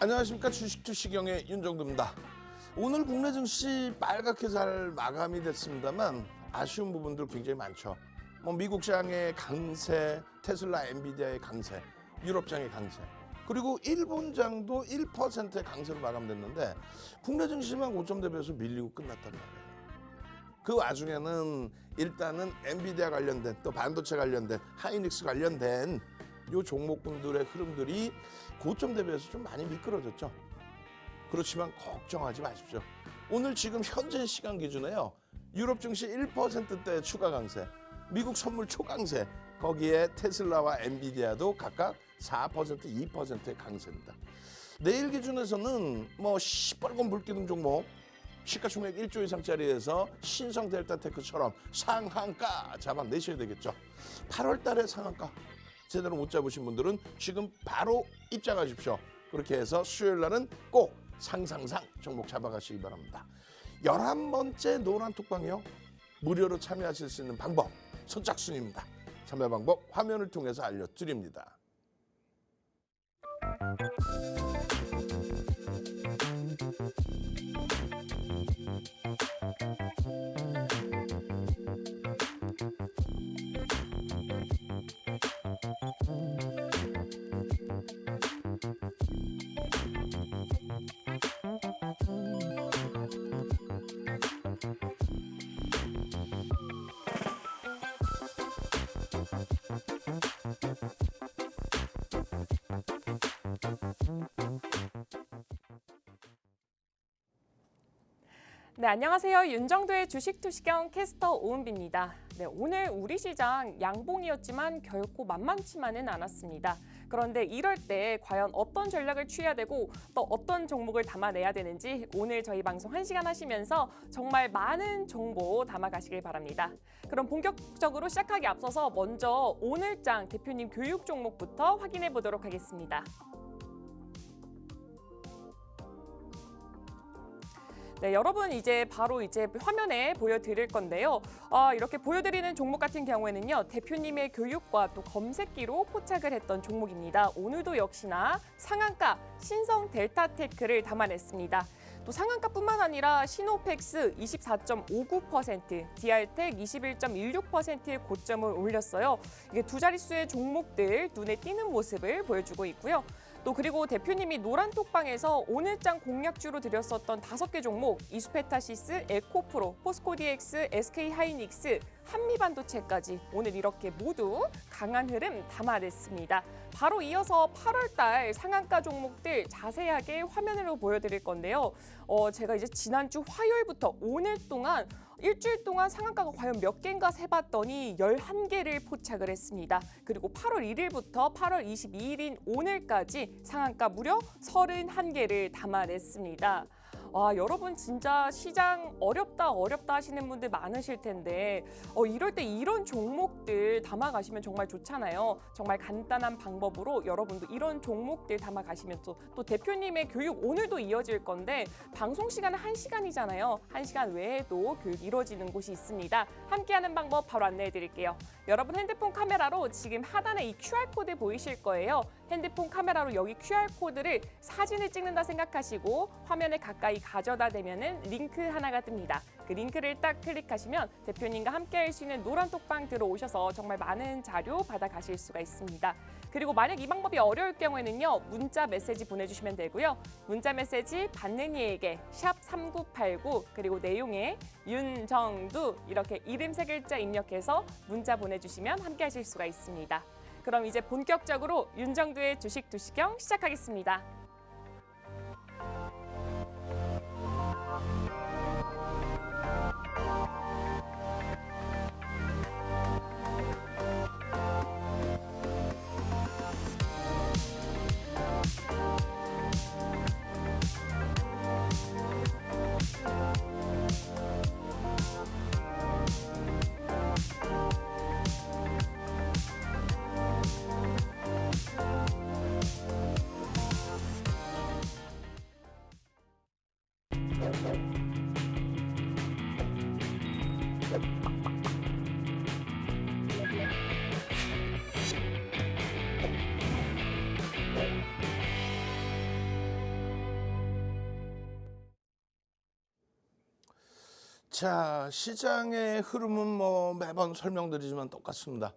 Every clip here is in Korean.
안녕하십니까. 주식투시경의 윤정두입니다. 오늘 국내 증시 빨갛게 잘 마감이 됐습니다만 아쉬운 부분들 굉장히 많죠. 미국 장의 강세, 테슬라, 엔비디아의 강세, 유럽 장의 강세, 그리고 일본 장도 1%의 강세로 마감됐는데 국내 증시만 5점대 비해서 밀리고 끝났단 말이에요. 그 와중에는 일단은 엔비디아 관련된 또 반도체 관련된 하이닉스 관련된 요 종목군들의 흐름들이 고점 대비해서 좀 많이 미끄러졌죠. 그렇지만 걱정하지 마십시오. 오늘 지금 현재 시간 기준에요. 유럽 증시 1%대 추가 강세, 미국 선물 초강세, 거기에 테슬라와 엔비디아도 각각 4%, 2%의 강세입니다. 내일 기준에서는 시뻘건 불기둥 종목, 시가총액 1조 이상짜리에서 신성 델타테크처럼 상한가 잡아내셔야 되겠죠. 8월 달에 상한가 제대로 못 잡으신 분들은 지금 바로 입장하십시오. 그렇게 해서 수요일 날은 꼭 상상상 종목 잡아가시기 바랍니다. 11번째 노란톡방이요. 무료로 참여하실 수 있는 방법 선착순입니다. 참여 방법 화면을 통해서 알려드립니다. 네, 안녕하세요. 윤정두의 주식투시경 캐스터 오은비입니다. 네, 오늘 우리 시장 양봉이었지만 결코 만만치만은 않았습니다. 그런데 이럴 때 과연 어떤 전략을 취해야 되고 또 어떤 종목을 담아내야 되는지 오늘 저희 방송 1시간 하시면서 정말 많은 정보 담아가시길 바랍니다. 그럼 본격적으로 시작하기 앞서서 먼저 오늘장 대표님 교육 종목부터 확인해 보도록 하겠습니다. 네, 여러분 바로 화면에 보여드릴 건데요. 이렇게 보여드리는 종목 같은 경우에는요. 대표님의 교육과 또 검색기로 포착을 했던 종목입니다. 오늘도 역시나 상한가 신성 델타테크를 담아냈습니다. 또 상한가뿐만 아니라 시노펙스 24.59%, 디알텍 21.16%의 고점을 올렸어요. 이게 두 자릿수의 종목들 눈에 띄는 모습을 보여주고 있고요. 또 그리고 대표님이 노란톡방에서 오늘장 공략주로 드렸었던 5개 종목 이수페타시스, 에코프로, 포스코DX, SK하이닉스, 한미반도체까지 오늘 이렇게 모두 강한 흐름 담아냈습니다. 바로 이어서 8월 달 상한가 종목들 자세하게 화면으로 보여드릴 건데요. 제가 지난주 화요일부터 오늘 동안 일주일 동안 상한가가 과연 몇 개인가 세봤더니 11개를 포착을 했습니다. 그리고 8월 1일부터 8월 22일인 오늘까지 상한가 무려 31개를 담아냈습니다. 여러분 진짜 시장 어렵다 하시는 분들 많으실 텐데 이럴 때 이런 종목들 담아가시면 정말 좋잖아요. 정말 간단한 방법으로 여러분도 이런 종목들 담아가시면 또 대표님의 교육 오늘도 이어질 건데 방송 시간은 1시간이잖아요. 1시간 외에도 교육 이루어지는 곳이 있습니다. 함께하는 방법 바로 안내해 드릴게요. 여러분 핸드폰 카메라로 지금 하단에 이 QR코드 보이실 거예요. 핸드폰 카메라로 여기 QR코드를 사진을 찍는다 생각하시고 화면에 가까이 가져다 대면은 링크 하나가 뜹니다. 그 링크를 딱 클릭하시면 대표님과 함께 할 수 있는 노란톡방 들어오셔서 정말 많은 자료 받아가실 수가 있습니다. 그리고 만약 이 방법이 어려울 경우에는요. 문자 메시지 보내주시면 되고요. 문자 메시지 받는 이에게 샵3989 그리고 내용에 윤정두 이렇게 이름 3글자 입력해서 문자 보내주시면 함께 하실 수가 있습니다. 그럼 이제 본격적으로 윤정두의 주식투시경 시작하겠습니다. 자, 시장의 흐름은 뭐 매번 설명드리지만 똑같습니다.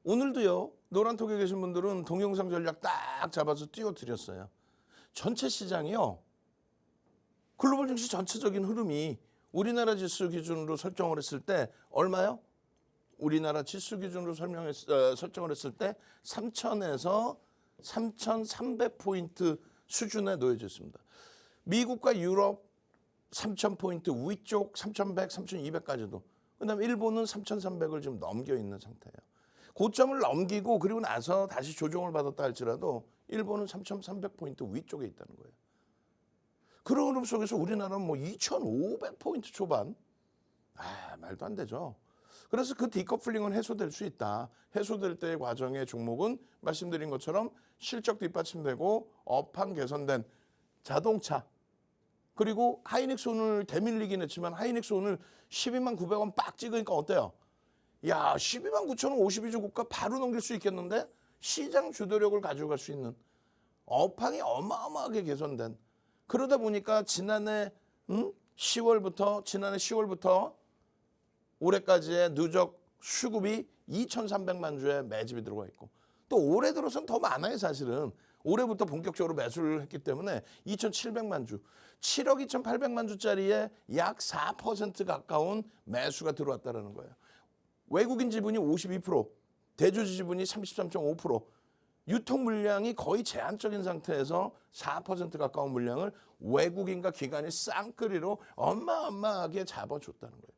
오늘도요, 노란톡에 계신 분들은 동영상 전략 딱 잡아서 띄워드렸어요. 전체 시장이요, 글로벌 증시 전체적인 흐름이 우리나라 지수 기준으로 설정을 했을 때 얼마요? 우리나라 지수 기준으로 설정을 했을 때 3,000에서 3,300포인트 수준에 놓여져 있습니다. 미국과 유럽 3,000포인트 위쪽 3,100, 3,200까지도. 그다음에 일본은 3,300을 지금 넘겨 있는 상태예요. 고점을 넘기고 그리고 나서 다시 조정을 받았다 할지라도 일본은 3,300포인트 위쪽에 있다는 거예요. 그런 흐름 속에서 우리나라는 뭐 2,500포인트 초반. 말도 안 되죠. 그래서 그 디커플링은 해소될 수 있다. 해소될 때의 과정의 종목은 말씀드린 것처럼 실적 뒷받침되고 업황 개선된 자동차, 그리고 하이닉스 오늘 대밀리긴 했지만 하이닉스 오늘 12만 900원 빡 찍으니까 어때요? 야, 12만 9천 원 52주 고가 바로 넘길 수 있겠는데? 시장 주도력을 가져갈 수 있는 업황이 어마어마하게 개선된, 그러다 보니까 지난해 10월부터 올해까지의 누적 수급이 2,300만 주의 매집이 들어가 있고, 또 올해 들어서는 더 많아요. 사실은 올해부터 본격적으로 매수를 했기 때문에 2,700만 주, 7억 2,800만 주짜리에 약 4% 가까운 매수가 들어왔다는 거예요. 외국인 지분이 52%, 대주주 지분이 33.5%, 유통 물량이 거의 제한적인 상태에서 4% 가까운 물량을 외국인과 기관이 쌍끌이로 어마어마하게 잡아줬다는 거예요.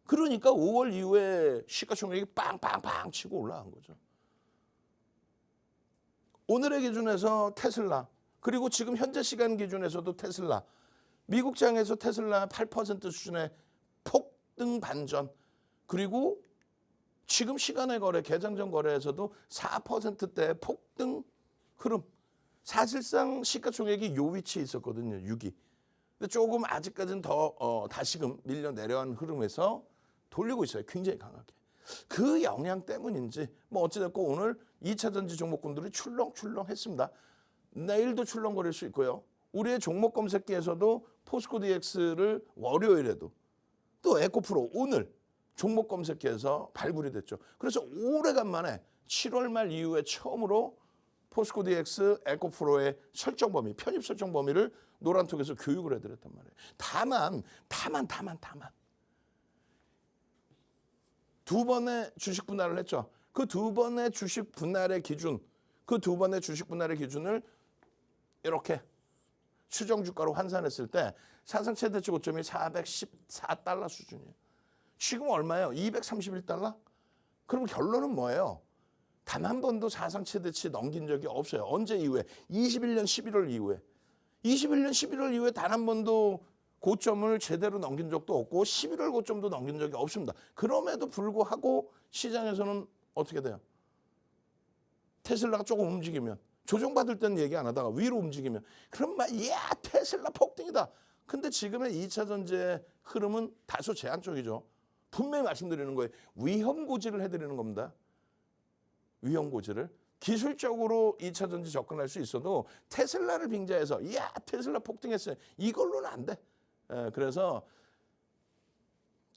그러니까 5월 이후에 시가총액이 빵빵빵 치고 올라간 거죠. 오늘의 기준에서 테슬라, 그리고 지금 현재 시간 기준에서도 테슬라, 미국장에서 테슬라 8% 수준의 폭등 반전, 그리고 지금 시간의 거래, 개장 전 거래에서도 4%대 폭등 흐름. 사실상 시가총액이 요 위치에 있었거든요. 6위. 근데 조금 아직까지는 더 다시금 밀려 내려간 흐름에서 돌리고 있어요. 굉장히 강하게. 그 영향 때문인지 뭐 어찌됐건 오늘 2차 전지 종목군들이 출렁출렁 했습니다. 내일도 출렁거릴 수 있고요. 우리의 종목 검색기에서도 포스코 DX를 월요일에도, 또 에코프로 오늘 종목 검색기에서 발굴이 됐죠. 그래서 오래간만에 7월 말 이후에 처음으로 포스코 DX, 에코프로의 설정 범위, 편입 설정 범위를 노란톡에서 교육을 해드렸단 말이에요. 다만 두 번의 주식 분할을 했죠. 그 두 번의 주식 분할의 기준, 그 두 번의 주식 분할의 기준을 이렇게 추정 주가로 환산했을 때 사상 최대치 고점이 414달러 수준이에요. 지금 얼마예요? 231달러? 그럼 결론은 뭐예요? 단 한 번도 사상 최대치 넘긴 적이 없어요. 언제 이후에? 21년 11월 이후에. 21년 11월 이후에 단 한 번도 고점을 제대로 넘긴 적도 없고 11월 고점도 넘긴 적이 없습니다. 그럼에도 불구하고 시장에서는 어떻게 돼요? 테슬라가 조금 움직이면, 조정받을 때는 얘기 안 하다가 위로 움직이면 그럼 막 테슬라 폭등이다. 근데 지금의 2차 전지의 흐름은 다소 제한적이죠. 분명히 말씀드리는 거예요. 위험 고지를 해드리는 겁니다. 위험 고지를. 기술적으로 2차 전지 접근할 수 있어도 테슬라를 빙자해서 테슬라 폭등했어요. 이걸로는 안 돼. 그래서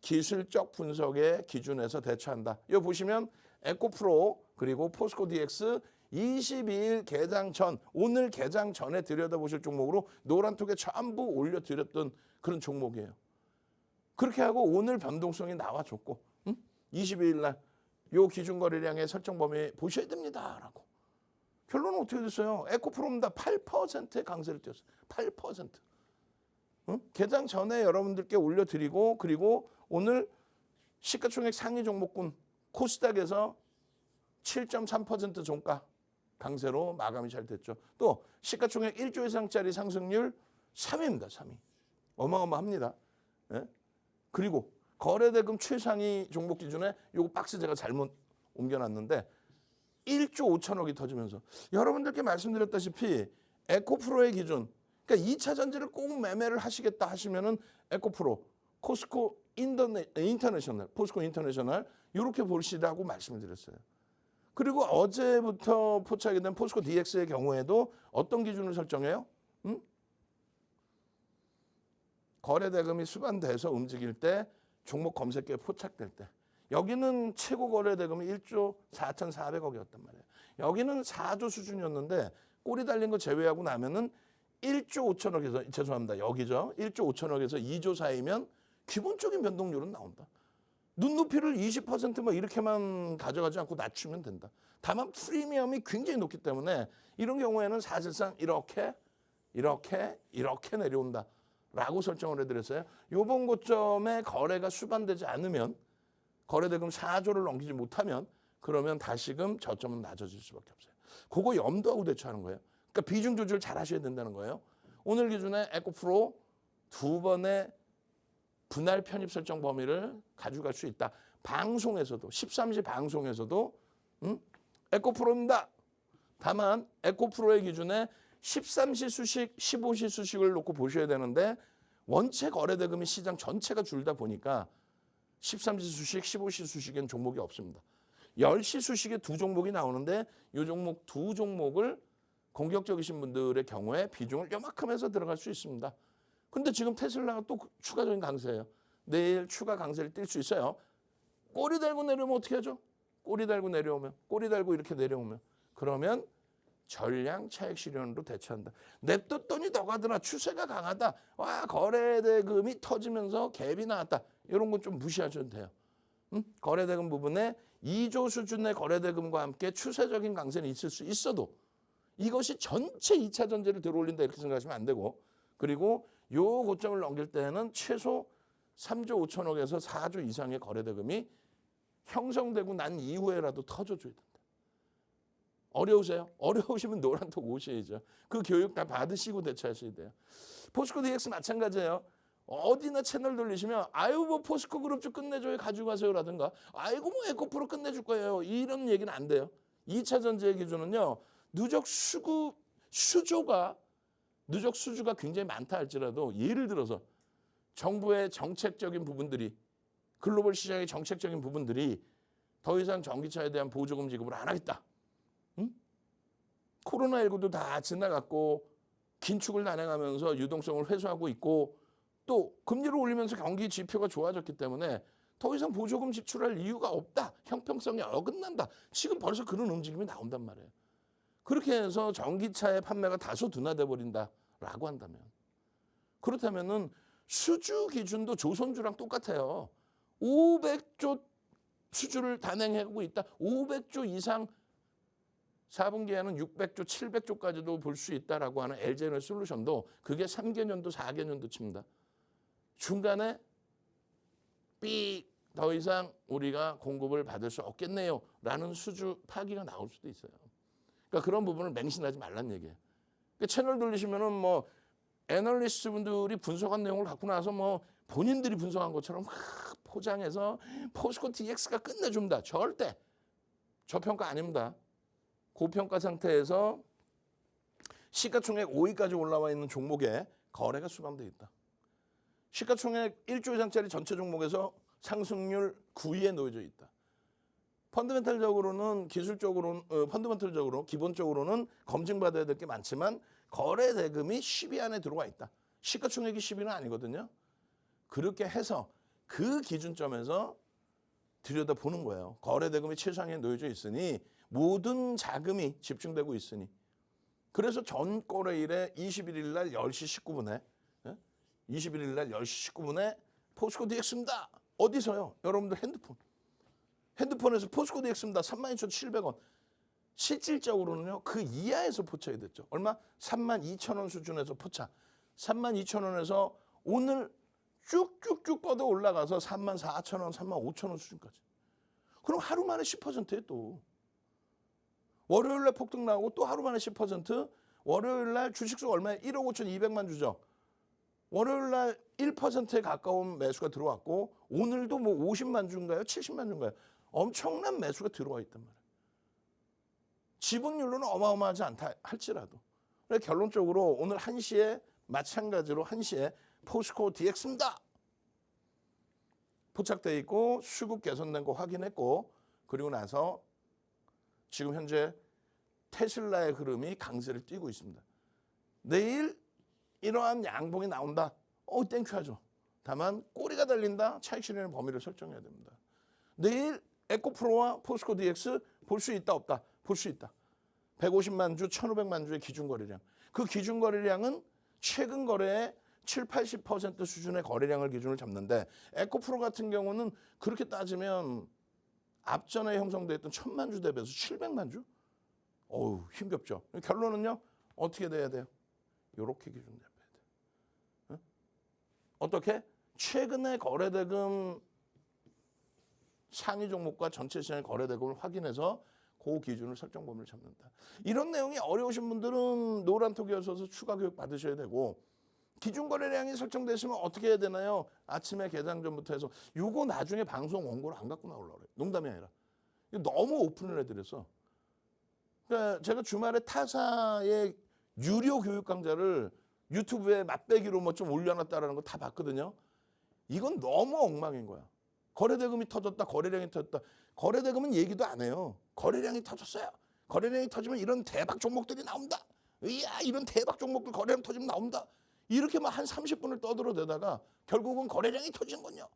기술적 분석의 기준에서 대처한다. 여기 보시면 에코프로 그리고 포스코 DX 22일 개장 전, 오늘 개장 전에 들여다보실 종목으로 노란톡에 전부 올려드렸던 그런 종목이에요. 그렇게 하고 오늘 변동성이 나와줬고 22일 날 요 기준 거래량의 설정 범위 보셔야 됩니다라고. 결론은 어떻게 됐어요? 에코프로입니다. 8%의 강세를 띄었어요. 8%. 개장 전에 여러분들께 올려드리고, 그리고 오늘 시가총액 상위 종목군 코스닥에서 7.3% 종가 강세로 마감이 잘 됐죠. 또 시가총액 1조 이상짜리 상승률 3위입니다. 3위. 어마어마합니다. 예? 그리고 거래대금 최상위 종목 기준에 요거 박스 제가 잘못 옮겨놨는데 1조 5천억이 터지면서 여러분들께 말씀드렸다시피 에코프로의 기준, 그러니까 2차 전지를 꼭 매매를 하시겠다 하시면은 에코프로, 포스코 인터내셔널 이렇게 보시라고 말씀을 드렸어요. 그리고 어제부터 포착이 된 포스코 DX의 경우에도 어떤 기준을 설정해요? 거래대금이 수반돼서 움직일 때 종목 검색기에 포착될 때 여기는 최고 거래대금이 1조 4,400억이었단 말이에요. 여기는 4조 수준이었는데 꼬리 달린 거 제외하고 나면은 1조 5천억에서 죄송합니다. 여기죠. 1조 5천억에서 2조 사이면 기본적인 변동률은 나온다. 눈높이를 20%뭐 이렇게만 가져가지 않고 낮추면 된다. 다만 프리미엄이 굉장히 높기 때문에 이런 경우에는 사실상 이렇게 내려온다라고 설정을 해드렸어요. 요번 고점에 거래가 수반되지 않으면 거래대금 4조를 넘기지 못하면 그러면 다시금 저점은 낮아질 수밖에 없어요. 그거 염두하고 대처하는 거예요. 그러니까 비중 조절 잘 하셔야 된다는 거예요. 오늘 기준에 에코프로 2번의 분할 편입 설정 범위를 가져갈 수 있다. 방송에서도 13시 방송에서도 에코프로입니다. 다만 에코프로의 기준에 13시 수식, 15시 수식을 놓고 보셔야 되는데 원체 거래대금이 시장 전체가 줄다 보니까 13시 수식, 15시 수식엔 종목이 없습니다. 10시 수식에 두 종목이 나오는데 이 종목 두 종목을 공격적이신 분들의 경우에 비중을 요만큼 해서 들어갈 수 있습니다. 근데 지금 테슬라가 또 추가적인 강세예요. 내일 추가 강세를 띌 수 있어요. 꼬리 달고 내려오면 어떻게 하죠? 꼬리 달고 내려오면, 꼬리 달고 이렇게 내려오면 그러면 전량 차익 실현으로 대처한다. 냅뒀더니 더 가더라. 추세가 강하다. 와, 거래대금이 터지면서 갭이 나왔다. 이런 건 좀 무시하셔도 돼요. 거래대금 부분에 2조 수준의 거래대금과 함께 추세적인 강세는 있을 수 있어도 이것이 전체 2차 전지를 들어올린다 이렇게 생각하시면 안 되고 그리고 요 고점을 넘길 때는 최소 3조 5천억에서 4조 이상의 거래대금이 형성되고 난 이후에라도 터져줘야 된다. 어려우세요? 어려우시면 노란톡 오셔야죠. 그 교육 다 받으시고 대처하셔야 돼요. 포스코 DX 마찬가지예요. 어디나 채널 돌리시면 아유 뭐 포스코 그룹주 끝내줘요 가지고 가세요라든가 아이고 뭐 에코프로 끝내줄 거예요. 이런 얘기는 안 돼요. 2차 전지의 기준은요. 누적 수주가 굉장히 많다 할지라도 예를 들어서 정부의 정책적인 부분들이 글로벌 시장의 정책적인 부분들이 더 이상 전기차에 대한 보조금 지급을 안 하겠다. 코로나19도 다 지나갔고 긴축을 단행하면서 유동성을 회수하고 있고 또 금리를 올리면서 경기 지표가 좋아졌기 때문에 더 이상 보조금 지출할 이유가 없다. 형평성이 어긋난다. 지금 벌써 그런 움직임이 나온단 말이에요. 그렇게 해서 전기차의 판매가 다소 둔화돼 버린다라고 한다면 그렇다면은 수주 기준도 조선주랑 똑같아요. 500조 수주를 단행하고 있다. 500조 이상 4분기에는 600조, 700조까지도 볼 수 있다라고 하는 LG에너지솔루션도 그게 3개년도, 4개년도 칩니다. 중간에 더 이상 우리가 공급을 받을 수 없겠네요. 라는 수주 파기가 나올 수도 있어요. 그러니까 그런 부분을 맹신하지 말란 얘기예요. 그러니까 채널 돌리시면은 뭐 애널리스트 분들이 분석한 내용을 갖고 나서 뭐 본인들이 분석한 것처럼 막 포장해서 포스코 DX가 끝내줍니다. 절대 저평가 아닙니다. 고평가 상태에서 시가총액 5위까지 올라와 있는 종목에 거래가 수반되어 있다. 시가총액 1조 이상짜리 전체 종목에서 상승률 9위에 놓여져 있다. 펀더멘털적으로는 기본적으로는 검증받아야 될 게 많지만 거래 대금이 10위 안에 들어와 있다. 시가총액이 10위는 아니거든요. 그렇게 해서 그 기준점에서 들여다보는 거예요. 거래 대금이 최상위에 놓여져 있으니 모든 자금이 집중되고 있으니 그래서 전 거래일에 21일 날 10시 19분에 21일 날 10시 19분에 포스코 DX입니다. 어디서요? 여러분들 핸드폰에서 포스코 DX입니다. 32,700원. 실질적으로는요. 그 이하에서 포착이 됐죠. 얼마? 32,000원 수준에서 포착. 32,000원에서 오늘 쭉쭉쭉 뻗어 올라가서 34,000원, 35,000원 수준까지. 그럼 하루 만에 10%에 또. 월요일 날 폭등 나오고 또 하루 만에 10%. 월요일 날 주식수 얼마에 1억 5,200만 주죠. 월요일 날 1%에 가까운 매수가 들어왔고 오늘도 뭐 50만 주인가요? 70만 주인가요? 엄청난 매수가 들어와 있단 말이에요. 지분율로는 어마어마하지 않다 할지라도. 그래서 결론적으로 오늘 1시에 마찬가지로 1시에 포스코 DX입니다. 포착되어 있고 수급 개선된 거 확인했고 그리고 나서 지금 현재 테슬라의 흐름이 강세를 띠고 있습니다. 내일 이러한 양봉이 나온다. 땡큐 하죠. 다만 꼬리가 달린다. 차익 실현의 범위를 설정해야 됩니다. 내일 에코프로와 포스코 DX 볼 수 있다 없다? 볼 수 있다. 150만 주, 1,500만 주의 기준 거래량. 그 기준 거래량은 최근 거래의 7, 80% 수준의 거래량을 기준을 잡는데 에코프로 같은 경우는 그렇게 따지면 앞전에 형성됐던 1,000만 주 대비해서 700만 주? 어우, 힘겹죠. 결론은요. 어떻게 돼야 돼요? 이렇게 기준 잡아야 돼요. 응? 어떻게? 최근에 거래대금 상위 종목과 전체 시장의 거래대금을 확인해서 그 기준을 설정 범위를 잡는다. 이런 내용이 어려우신 분들은 노란톡에 오셔서 추가 교육 받으셔야 되고 기준 거래량이 설정되시면 어떻게 해야 되나요? 아침에 개장 전부터 해서 요거 나중에 방송 원고를 안 갖고 나오려고 그래요. 농담이 아니라. 너무 오픈을 해드려서. 그러니까 제가 주말에 타사의 유료 교육 강좌를 유튜브에 맛배기로 뭐 좀 올려놨다라는 거 다 봤거든요. 이건 너무 엉망인 거야. 거래대금이 터졌다, 거래량이 터졌다. 거래대금은 얘기도 안 해요. 거래량이 터졌어요. 거래량이 터지면 이런 대박 종목들이 나온다. 이야, 이런 대박 종목들 거래량 터지면 나온다. 이렇게만 한 30분을 떠들어대다가 결국은 거래량이 터지는군요.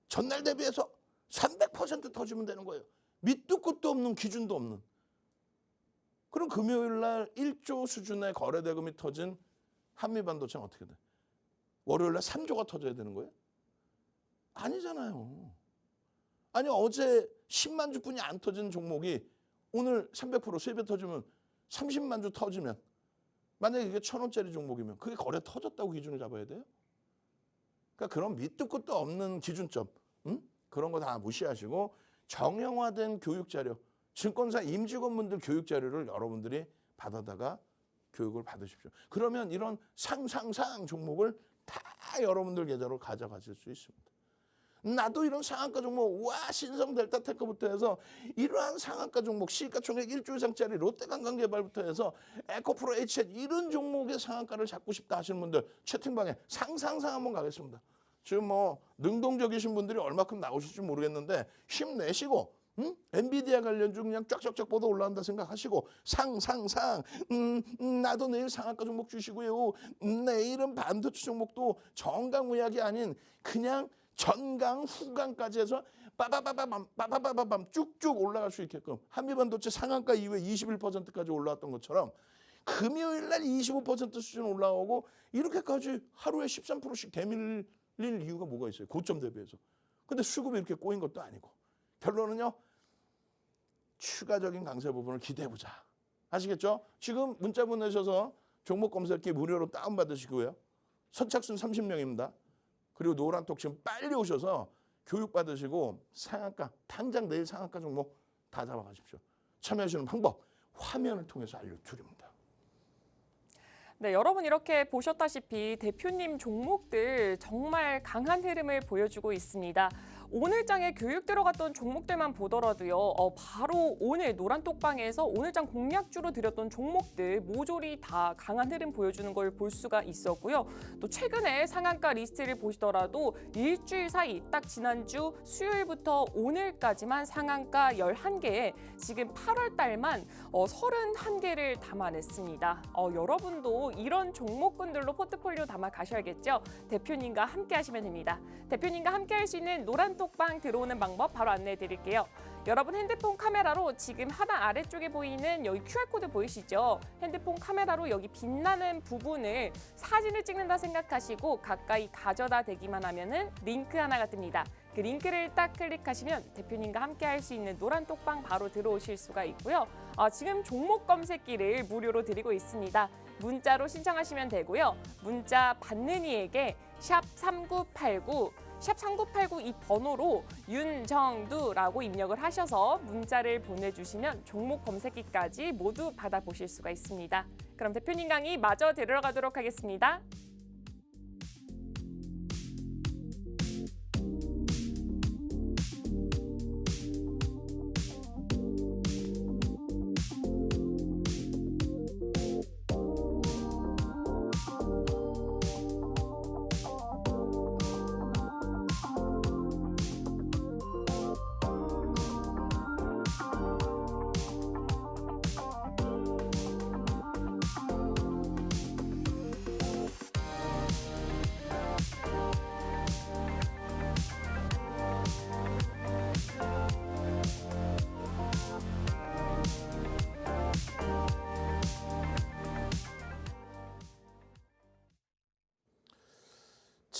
전날 대비해서 300% 터지면 되는 거예요. 밑도 끝도 없는 기준도 없는. 그럼 금요일 날 1조 수준의 거래대금이 터진 한미반도체는 어떻게 돼? 월요일 날 3조가 터져야 되는 거예요? 아니잖아요. 아니 어제 10만 주뿐이 안 터진 종목이 오늘 300% 3배 터지면 30만 주 터지면 만약에 이게 1,000원짜리 종목이면 그게 거래 터졌다고 기준을 잡아야 돼요? 그러니까 그런 밑도 끝도 없는 기준점 그런 거 다 무시하시고 정형화된 교육 자료, 증권사 임직원분들 교육 자료를 여러분들이 받아다가 교육을 받으십시오. 그러면 이런 상상상 종목을 다 여러분들 계좌로 가져가실 수 있습니다. 나도 이런 상한가 종목, 와 신성 델타테크부터 해서 이러한 상한가 종목, 시가총액 1조 이상짜리 롯데관광개발부터 해서 에코프로 HN 이런 종목의 상한가를 잡고 싶다 하시는 분들 채팅방에 상상상 한번 가겠습니다. 지금 뭐 능동적이신 분들이 얼마큼 나오실지 모르겠는데 힘내시고 엔비디아 관련주 그냥 쫙쫙쫙 뻗어 올라간다 생각하시고 상상상 나도 내일 상한가 종목 주시고요. 내일은 반도체 종목도 정강의학이 아닌 그냥 전강 후강까지 해서 빠바바밤 쭉쭉 올라갈 수 있게끔 한미반도체 상한가 이후에 21%까지 올라왔던 것처럼 금요일 날 25% 수준 올라오고 이렇게까지 하루에 13%씩 대밀릴 이유가 뭐가 있어요? 고점 대비해서. 근데 수급이 이렇게 꼬인 것도 아니고. 결론은요. 추가적인 강세 부분을 기대해보자. 아시겠죠? 지금 문자 보내셔서 종목 검색기 무료로 다운받으시고요. 선착순 30명입니다. 그리고 노란톡 지금 빨리 오셔서 교육받으시고 상한가, 당장 내일 상한가 종목 다 잡아가십시오. 참여하시는 방법 화면을 통해서 알려드립니다. 네, 여러분 이렇게 보셨다시피 대표님 종목들 정말 강한 흐름을 보여주고 있습니다. 오늘 장에 교육 들어갔던 종목들만 보더라도요. 바로 오늘 노란톡방에서 오늘장 공략주로 드렸던 종목들 모조리 다 강한 흐름 보여주는 걸 볼 수가 있었고요. 또 최근에 상한가 리스트를 보시더라도 일주일 사이 딱 지난주 수요일부터 오늘까지만 상한가 11개에 지금 8월 달만 31개를 담아냈습니다. 여러분도 이런 종목군들로 포트폴리오 담아 가셔야겠죠. 대표님과 함께 하시면 됩니다. 대표님과 함께 할 수 있는 노란톡방 들어오는 방법 바로 안내해 드릴게요. 여러분 핸드폰 카메라로 지금 하단 아래쪽에 보이는 여기 QR코드 보이시죠? 핸드폰 카메라로 여기 빛나는 부분을 사진을 찍는다 생각하시고 가까이 가져다 대기만 하면은 링크 하나가 뜹니다. 그 링크를 딱 클릭하시면 대표님과 함께 할 수 있는 노란톡방 바로 들어오실 수가 있고요. 지금 종목 검색기를 무료로 드리고 있습니다. 문자로 신청하시면 되고요. 문자 받는 이에게 샵3989 이 번호로 윤정두라고 입력을 하셔서 문자를 보내주시면 종목 검색기까지 모두 받아보실 수가 있습니다. 그럼 대표님 강의 마저 들어가도록 하겠습니다.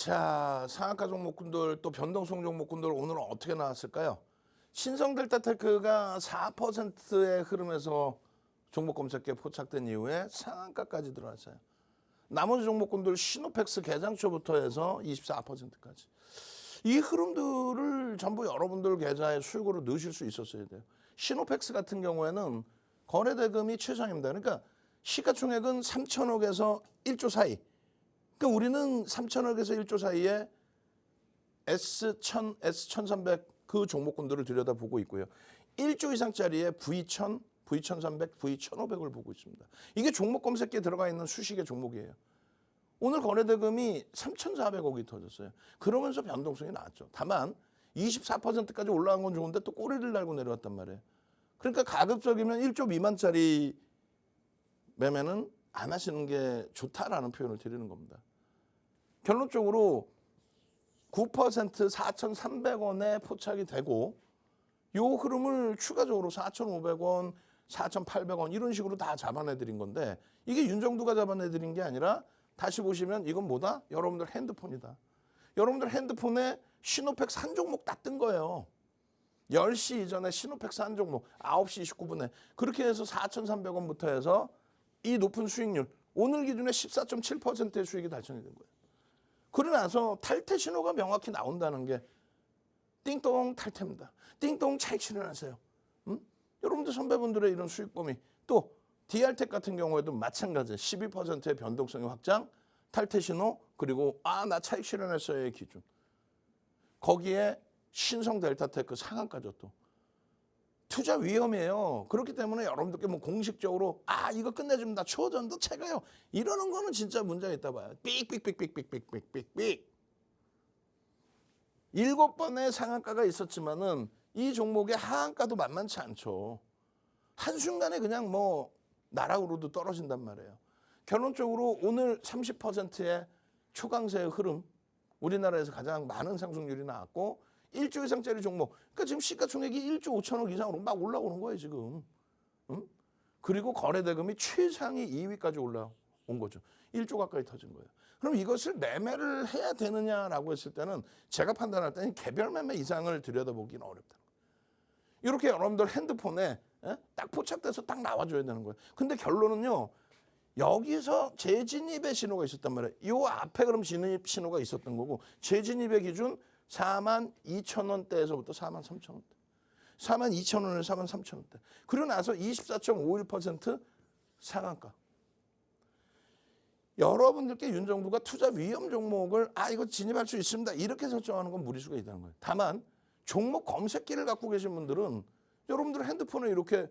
자, 상한가 종목군들 또 변동성 종목군들 오늘은 어떻게 나왔을까요? 신성델타테크가 4%의 흐름에서 종목 검색에 포착된 이후에 상한가까지 들어왔어요. 나머지 종목군들 시노펙스 개장 초부터 해서 24%까지. 이 흐름들을 전부 여러분들 계좌에 수익으로 넣으실 수 있었어야 돼요. 시노펙스 같은 경우에는 거래 대금이 최상입니다. 그러니까 시가총액은 3천억에서 1조 사이. 그러니까 우리는 3천억에서 1조 사이에 S1000, S1300 그 종목군들을 들여다보고 있고요. 1조 이상짜리의 V1000, V1300, V1500을 보고 있습니다. 이게 종목 검색기에 들어가 있는 수식의 종목이에요. 오늘 거래 대금이 3,400억이 터졌어요. 그러면서 변동성이 나왔죠. 다만 24%까지 올라간 건 좋은데 또 꼬리를 달고 내려왔단 말이에요. 그러니까 가급적이면 1조 미만짜리 매매는 안 하시는 게 좋다라는 표현을 드리는 겁니다. 결론적으로 9% 4,300원에 포착이 되고 요 흐름을 추가적으로 4,500원, 4,800원 이런 식으로 다 잡아내드린 건데 이게 윤정두가 잡아내드린 게 아니라 다시 보시면 이건 뭐다? 여러분들 핸드폰이다. 여러분들 핸드폰에 시노펙스 한 종목 다 뜬 거예요. 10시 이전에 시노펙스 한 종목 9시 29분에 그렇게 해서 4,300원부터 해서 이 높은 수익률 오늘 기준에 14.7%의 수익이 달성이 된 거예요. 그러고 나서 탈퇴 신호가 명확히 나온다는 게 띵동 탈퇴입니다. 띵동 차익 실현하세요. 여러분들 선배분들의 이런 수익 범위 또 DR텍 같은 경우에도 마찬가지 12%의 변동성의 확장 탈퇴 신호 그리고 나 차익 실현했어요의 기준 거기에 신성델타테크 상한가죠 또 투자 위험이에요. 그렇기 때문에 여러분들께 뭐 공식적으로 이거 끝내줍니다. 초전도 채가요. 이러는 거는 진짜 문제가 있다 봐요. 삑삑삑삑삑삑삑삑삑 7번의 상한가가 있었지만은 이 종목의 하한가도 만만치 않죠. 한순간에 그냥 뭐 나락으로도 떨어진단 말이에요. 결론적으로 오늘 30%의 초강세의 흐름 우리나라에서 가장 많은 상승률이 나왔고 1조 이상짜리 종목 그러니까 지금 시가총액이 1조 5천억 이상으로 막 올라오는 거예요 지금. 그리고 거래대금이 최상위 2위까지 올라온 거죠. 1조 가까이 터진 거예요. 그럼 이것을 매매를 해야 되느냐라고 했을 때는 제가 판단할 때는 개별 매매 이상을 들여다보기는 어렵다. 이렇게 여러분들 핸드폰에 딱 포착돼서 딱 나와줘야 되는 거예요. 근데 결론은요. 여기서 재진입의 신호가 있었단 말이에요. 이 앞에 그럼 진입 신호가 있었던 거고 재진입의 기준 42,000원대에서부터 43,000원대. 42,000원에서 43,000원대. 그러고 나서 24.51% 상한가. 여러분들께 윤정부가 투자 위험 종목을 이거 진입할 수 있습니다. 이렇게 설정하는 건 무리수가 있다는 거예요. 다만 종목 검색기를 갖고 계신 분들은 여러분들 핸드폰에 이렇게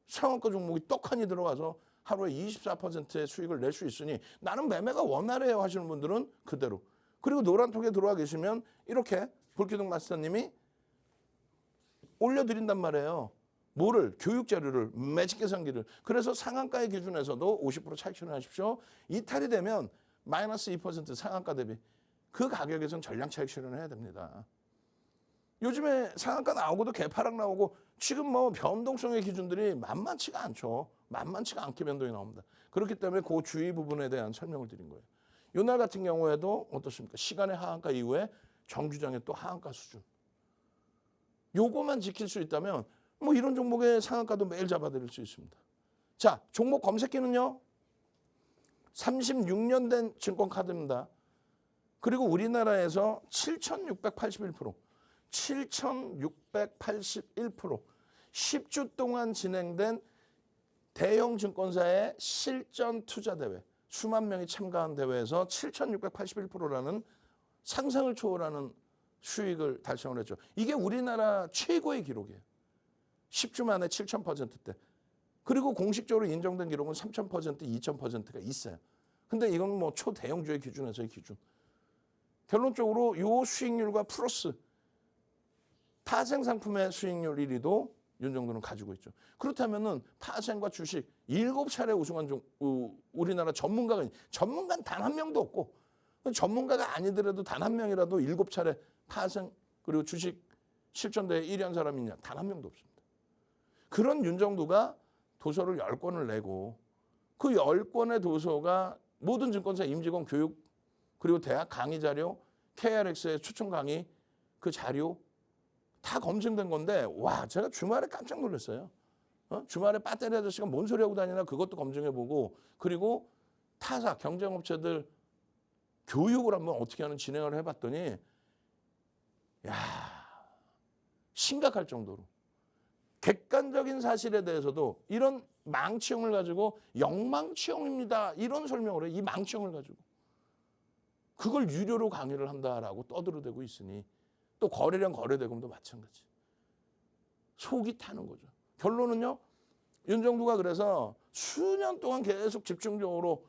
상한가 종목이 떡하니 들어가서 하루에 24%의 수익을 낼 수 있으니 나는 매매가 원활해요 하시는 분들은 그대로. 그리고 노란톡에 들어와 계시면 이렇게 불기둥 마스터님이 올려드린단 말이에요. 뭐를? 교육 자료를, 매직 계산기를. 그래서 상한가의 기준에서도 50% 차익 실현하십시오. 이탈이 되면 마이너스 2% 상한가 대비 그 가격에선 전량 차익 실현을 해야 됩니다. 요즘에 상한가 나오고도 개파락 나오고 지금 뭐 변동성의 기준들이 만만치가 않죠. 만만치가 않게 변동이 나옵니다. 그렇기 때문에 그 주의 부분에 대한 설명을 드린 거예요. 요날 같은 경우에도 어떻습니까? 시간의 하한가 이후에 정규장의 또 하한가 수준. 요거만 지킬 수 있다면 뭐 이런 종목의 상한가도 매일 잡아드릴 수 있습니다. 자, 종목 검색기는요. 36년 된 증권카드입니다. 그리고 우리나라에서 7,681%, 7,681%, 10주 동안 진행된 대형 증권사의 실전 투자 대회, 수만 명이 참가한 대회에서 7,681%라는 상상을 초월하는 수익을 달성을 했죠. 이게 우리나라 최고의 기록이에요. 10주 만에 7,000%대. 그리고 공식적으로 인정된 기록은 3,000%, 2,000%가 있어요. 근데 이건 뭐 초대형주의 기준에서의 기준. 결론적으로 이 수익률과 플러스 파생 상품의 수익률 1위도 윤정두는 가지고 있죠. 그렇다면은 파생과 주식 7차례 우승한 우리나라 전문가는 단 한 명도 없고 전문가가 아니더라도 단 한 명이라도 7차례 파생 그리고 주식 실전대회 1위 한 사람이 있냐? 단 한 명도 없습니다. 그런 윤정두가 도서를 10권을 내고 그 10권의 도서가 모든 증권사 임직원 교육 그리고 대학 강의 자료, KRX의 추천 강의 그 자료 다 검증된 건데 와 제가 주말에 깜짝 놀랐어요. 주말에 배터리 아저씨가 뭔 소리 하고 다니나 그것도 검증해보고 그리고 타사 경쟁업체들 교육을 한번 어떻게 하는 진행을 해봤더니 야 심각할 정도로 객관적인 사실에 대해서도 이런 망치형을 가지고 영망치형입니다 이런 설명을 해. 이 망치형을 가지고 그걸 유료로 강의를 한다라고 떠들어대고 있으니 또 거래량 거래대금도 마찬가지. 속이 타는 거죠. 결론은요. 윤정두가 그래서 수년 동안 계속 집중적으로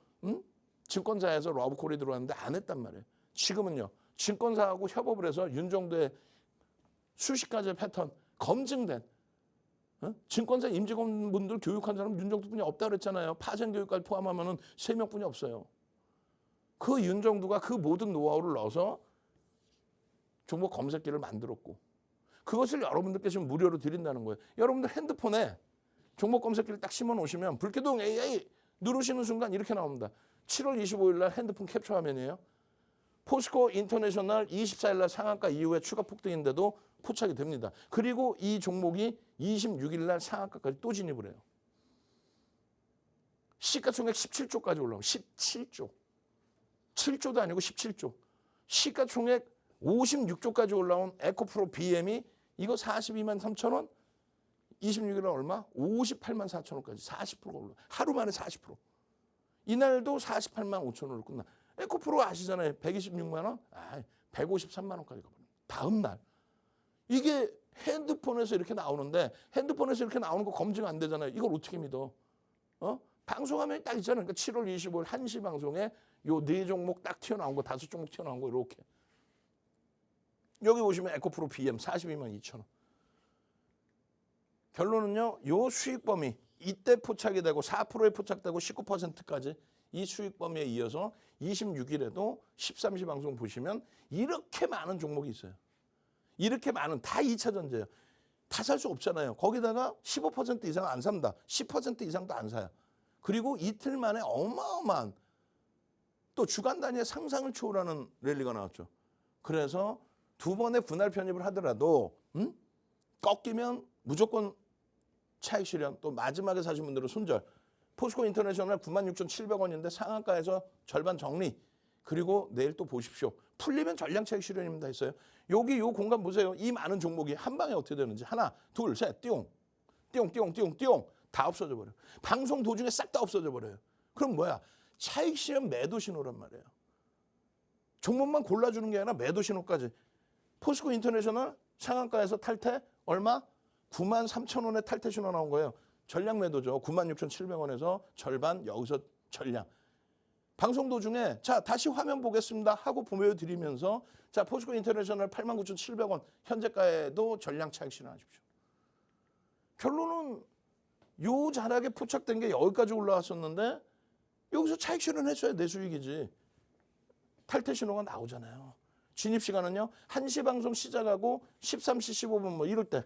증권사에서 러브콜이 들어왔는데 안 했단 말이에요. 지금은요. 증권사하고 협업을 해서 윤정두의 수십 가지의 패턴 검증된 증권사 임직원분들 교육한 사람 윤정두뿐이 없다 그랬잖아요. 파생교육까지 포함하면 3명뿐이 없어요. 그 윤정두가 그 모든 노하우를 넣어서 종목 검색기를 만들었고 그것을 여러분들께 지금 무료로 드린다는 거예요. 여러분들 핸드폰에 종목 검색기를 딱 심어 놓으시면 불쾌동 AA 누르시는 순간 이렇게 나옵니다. 7월 25일 날 핸드폰 캡처 화면이에요. 포스코 인터내셔널 24일 날 상한가 이후에 추가 폭등인데도 포착이 됩니다. 그리고 이 종목이 26일 날 상한가까지 또 진입을 해요. 시가총액 17조까지 올라오고 17조. 7조도 아니고 17조. 시가총액 56조까지 올라온 에코프로 BM이 이거 42만 3천 원, 26일에 얼마? 58만 4천 원까지 40%가 올라. 하루 만에 40%. 이날도 48만 5천 원으로 끝나. 에코프로 아시잖아요. 126만 원, 153만 원까지 가버려. 다음 날. 이게 핸드폰에서 이렇게 나오는데 핸드폰에서 이렇게 나오는 거 검증 안 되잖아요. 이걸 어떻게 믿어? 방송화면이 딱 있잖아요. 그러니까 7월 25일 1시 방송에 요 4종목 딱 튀어나온 거, 5종목 튀어나온 거 이렇게. 여기 보시면 에코프로 BM 42만 2천 원. 결론은요. 요 수익 범위 이때 포착이 되고 4%에 포착되고 19%까지 이 수익 범위에 이어서 26일에도 13시 방송 보시면 이렇게 많은 종목이 있어요. 이렇게 많은 다 2차 전지예요. 다 살 수 없잖아요. 거기다가 15% 이상 안 삽니다. 10% 이상도 안 사요. 그리고 이틀 만에 어마어마한 또 주간 단위의 상상을 초월하는 랠리가 나왔죠. 그래서 2번의 분할 편입을 하더라도 꺾이면 무조건 차익 실현 또 마지막에 사신 분들은 손절. 포스코 인터내셔널 96,700원인데 상한가에서 절반 정리. 그리고 내일 또 보십시오. 풀리면 전량 차익 실현입니다 했어요. 여기 요 공간 보세요. 이 많은 종목이 한 방에 어떻게 되는지. 하나, 둘, 셋, 띠용. 다 없어져 버려요. 방송 도중에 싹 다 없어져 버려요. 그럼 뭐야? 차익 실현 매도 신호란 말이에요. 종목만 골라주는 게 아니라 매도 신호까지. 포스코 인터내셔널 상한가에서 탈퇴 얼마? 9만 3천 원에 탈퇴 신호 나온 거예요. 전량 매도죠. 96,700원에서 절반 여기서 전량. 방송 도중에 자 다시 화면 보겠습니다 하고 보여드리면서 자 포스코 인터내셔널 89,700원 현재가에도 전량 차익 실현하십시오. 결론은 요 자락에 포착된 게 여기까지 올라왔었는데 여기서 차익 실현했어야 내 수익이지. 탈퇴 신호가 나오잖아요. 진입 시간은요. 1시 방송 시작하고 13시 15분 뭐 이럴 때.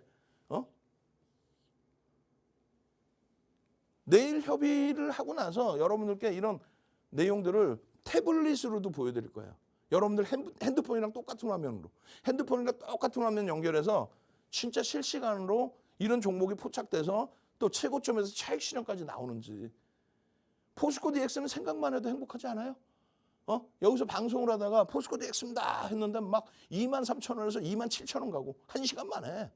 내일 협의를 하고 나서 여러분들께 이런 내용들을 태블릿으로도 보여드릴 거예요. 여러분들 핸드폰이랑 똑같은 화면으로. 핸드폰이랑 똑같은 화면 연결해서 진짜 실시간으로 이런 종목이 포착돼서 또 최고점에서 차익 실현까지 나오는지. 포스코 DX는 생각만 해도 행복하지 않아요? 여기서 방송을 하다가 포스코 DX입니다 했는데 막 2만 3천 원에서 2만 7천 원 가고 1시간 만에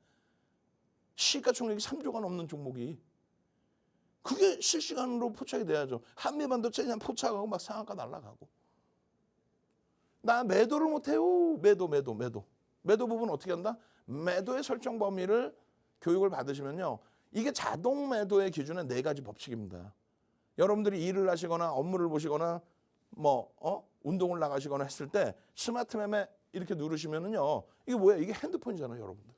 시가총액이 3조가 넘는 종목이 그게 실시간으로 포착이 돼야죠. 한미반도체 그냥 포착하고 막 상한가 날아가고. 나 매도를 못해요. 매도. 매도 부분 어떻게 한다? 매도의 설정 범위를 교육을 받으시면요. 이게 자동 매도의 기준은 4가지 법칙입니다. 여러분들이 일을 하시거나 업무를 보시거나 운동을 나가시거나 했을 때 스마트 매매 이렇게 누르시면은요. 이게 뭐야? 이게 핸드폰이잖아요, 여러분들.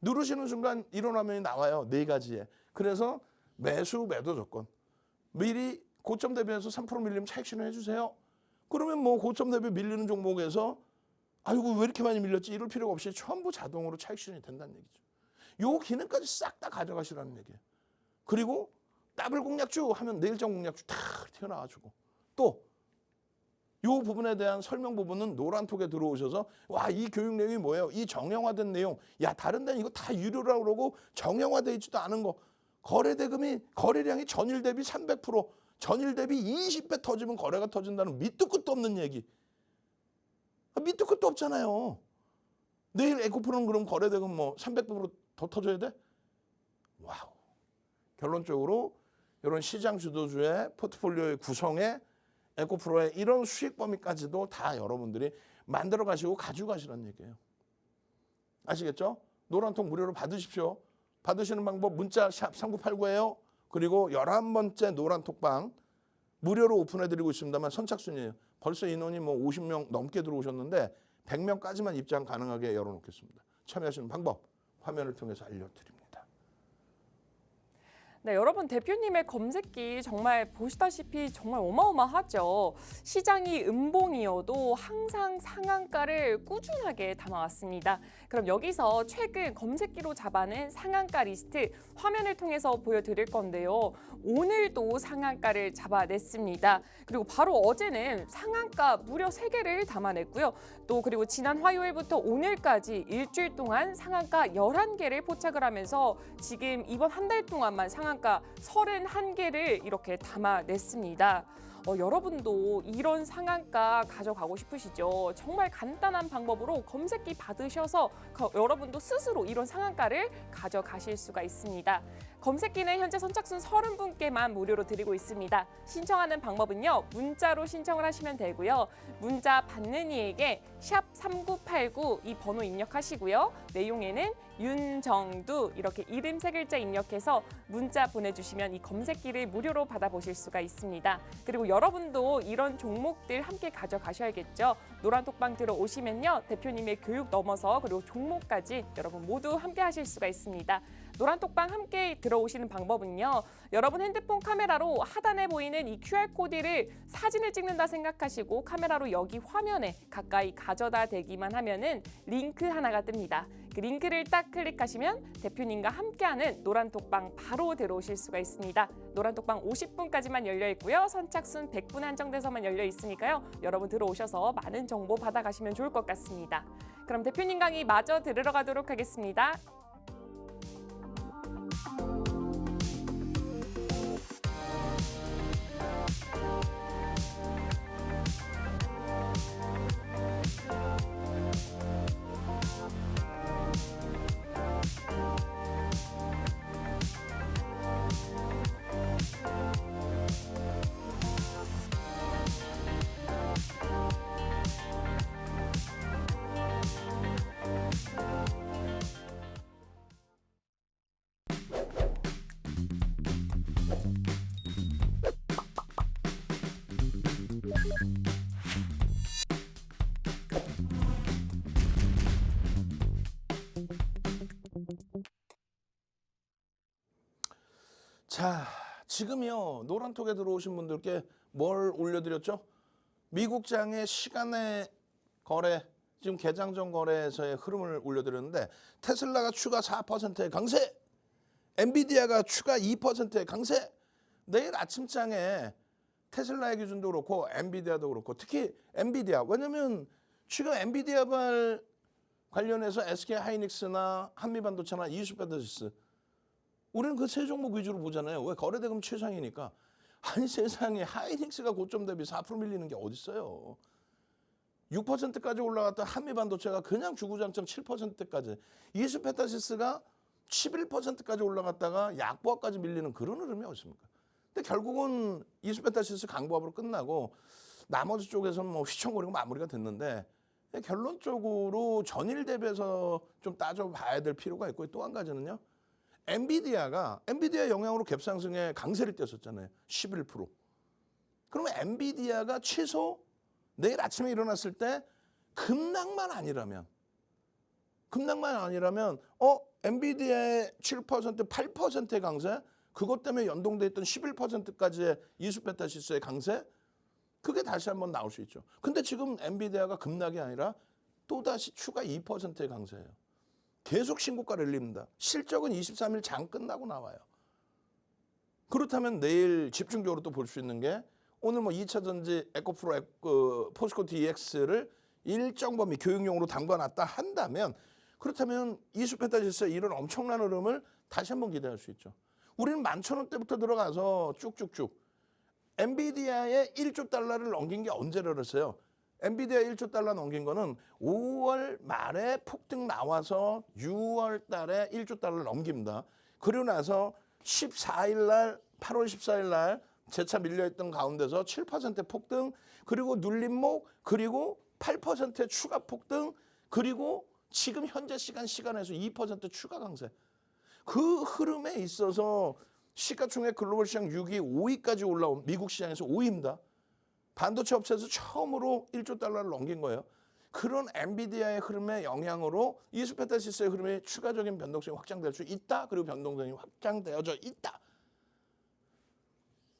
누르시는 순간 이런 화면이 나와요. 4가지에. 그래서 매수 매도 조건. 미리 고점 대비해서 3% 밀리면 차익 실현해 주세요. 그러면 뭐 고점 대비 밀리는 종목에서 아이고 왜 이렇게 많이 밀렸지 이럴 필요가 없이 전부 자동으로 차익 실현이 된다는 얘기죠. 요 기능까지 싹 다 가져가시라는 얘기예요. 그리고 더블 공략주 하면 내일장 공략주 다 튀어나와주고 또 이 부분에 대한 설명 부분은 노란톡에 들어오셔서 와, 이 교육 내용이 뭐예요? 이 정형화된 내용. 야, 다른 데는 이거 다 유료라고 그러고 정형화되어 있지도 않은 거. 거래량이 전일 대비 300%, 전일 대비 20배 터지면 거래가 터진다는 밑도 끝도 없는 얘기. 밑도 끝도 없잖아요. 내일 에코프로는 그럼 거래대금 뭐 300% 더 터져야 돼? 와우. 결론적으로 이런 시장 주도주의 포트폴리오의 구성에 에코프로의 이런 수익 범위까지도 다 여러분들이 만들어 가시고 가지고 가시라는 얘기예요. 아시겠죠? 노란통 무료로 받으십시오. 받으시는 방법 문자 샵 3989예요. 그리고 11번째 노란톡방 무료로 오픈해드리고 있습니다만 선착순이에요. 벌써 인원이 뭐 50명 넘게 들어오셨는데 100명까지만 입장 가능하게 열어놓겠습니다. 참여하시는 방법 화면을 통해서 알려드립니다. 네, 여러분 대표님의 검색기 정말 보시다시피 정말 어마어마하죠. 시장이 음봉이어도 항상 상한가를 꾸준하게 담아왔습니다. 그럼 여기서 최근 검색기로 잡아낸 상한가 리스트 화면을 통해서 보여드릴 건데요. 오늘도 상한가를 잡아냈습니다. 그리고 바로 어제는 상한가 무려 3개를 담아냈고요. 또 그리고 지난 화요일부터 오늘까지 일주일 동안 상한가 11개를 포착을 하면서 지금 이번 한 달 동안만 상한가 31개를 이렇게 담아냈습니다. 여러분도 이런 상한가 가져가고 싶으시죠? 정말 간단한 방법으로 검색기 받으셔서 여러분도 스스로 이런 상한가를 가져가실 수가 있습니다. 검색기는 현재 선착순 30분께만 무료로 드리고 있습니다. 신청하는 방법은요. 문자로 신청을 하시면 되고요. 문자 받는 이에게 샵 3989 이 번호 입력하시고요. 내용에는 윤정두 이렇게 이름 3글자 입력해서 문자 보내주시면 이 검색기를 무료로 받아보실 수가 있습니다. 그리고 여러분도 이런 종목들 함께 가져가셔야겠죠. 노란톡방 들어오시면요. 대표님의 교육 넘어서 그리고 종목까지 여러분 모두 함께 하실 수가 있습니다. 노란톡방 함께 들어오시는 방법은요. 여러분 핸드폰 카메라로 하단에 보이는 이 QR코드를 사진을 찍는다 생각하시고 카메라로 여기 화면에 가까이 가져다 대기만 하면은 링크 하나가 뜹니다. 그 링크를 딱 클릭하시면 대표님과 함께하는 노란톡방 바로 들어오실 수가 있습니다. 노란톡방 50분까지만 열려 있고요. 선착순 100분 한정돼서만 열려 있으니까요. 여러분 들어오셔서 많은 정보 받아가시면 좋을 것 같습니다. 그럼 대표님 강의 마저 들으러 가도록 하겠습니다. 자, 지금요 노란톡에 들어오신 분들께 뭘 올려드렸죠? 미국장의 시간의 거래, 지금 개장 전 거래에서의 흐름을 올려드렸는데 테슬라가 추가 4%의 강세, 엔비디아가 추가 2%의 강세. 내일 아침장에 테슬라의 기준도 그렇고 엔비디아도 그렇고 특히 엔비디아, 왜냐면 지금 엔비디아발 관련해서 SK하이닉스나 한미반도체나 이슈페더시스 우리는 그 세 종목 위주로 보잖아요. 왜? 거래대금 최상이니까. 아니 세상에 하이닉스가 고점 대비 4% 밀리는 게 어딨어요. 6%까지 올라갔던 한미반도체가 그냥 주구장창 7%까지. 이슈페타시스가 11%까지 올라갔다가 약보합까지 밀리는 그런 흐름이 어딨습니까? 근데 결국은 이슈페타시스 강보합으로 끝나고 나머지 쪽에서는 뭐 휘청거리고 마무리가 됐는데 결론적으로 전일 대비해서 좀 따져봐야 될 필요가 있고 또 한 가지는요. 엔비디아 영향으로 갭상승에 강세를 띄었었잖아요. 11%. 그러면 엔비디아가 최소 내일 아침에 일어났을 때 급락만 아니라면 엔비디아의 7%, 8%의 강세, 그것 때문에 연동돼 있던 11%까지의 이슈페타시스의 강세, 그게 다시 한번 나올 수 있죠. 근데 지금 엔비디아가 급락이 아니라 또다시 추가 2%의 강세예요. 계속 신고가 랠리입니다. 실적은 23일 장 끝나고 나와요. 그렇다면 내일 집중적으로 또 볼 수 있는 게 오늘 뭐 2차 전지 에코프로 포스코 DX를 일정 범위 교육용으로 담가놨다 한다면 그렇다면 이수페타지스의 이런 엄청난 흐름을 다시 한번 기대할 수 있죠. 우리는 11,000원대부터 들어가서 쭉쭉쭉 엔비디아의 1조 달러를 넘긴 게 언제를 했어요? 엔비디아 1조 달러 넘긴 거는 5월 말에 폭등 나와서 6월 달에 1조 달러를 넘깁니다. 그리고 나서 14일 날 8월 14일 날 재차 밀려있던 가운데서 7% 폭등, 그리고 눌림목, 그리고 8%의 추가 폭등, 그리고 지금 현재 시간에서 2% 추가 강세. 그 흐름에 있어서 시가총액 글로벌 시장 6위, 5위까지 올라온 미국 시장에서 5위입니다. 반도체 업체에서 처음으로 1조 달러를 넘긴 거예요. 그런 엔비디아의 흐름의 영향으로 이수페타시스의 흐름이 추가적인 변동성이 확장될 수 있다. 그리고 변동성이 확장되어져 있다.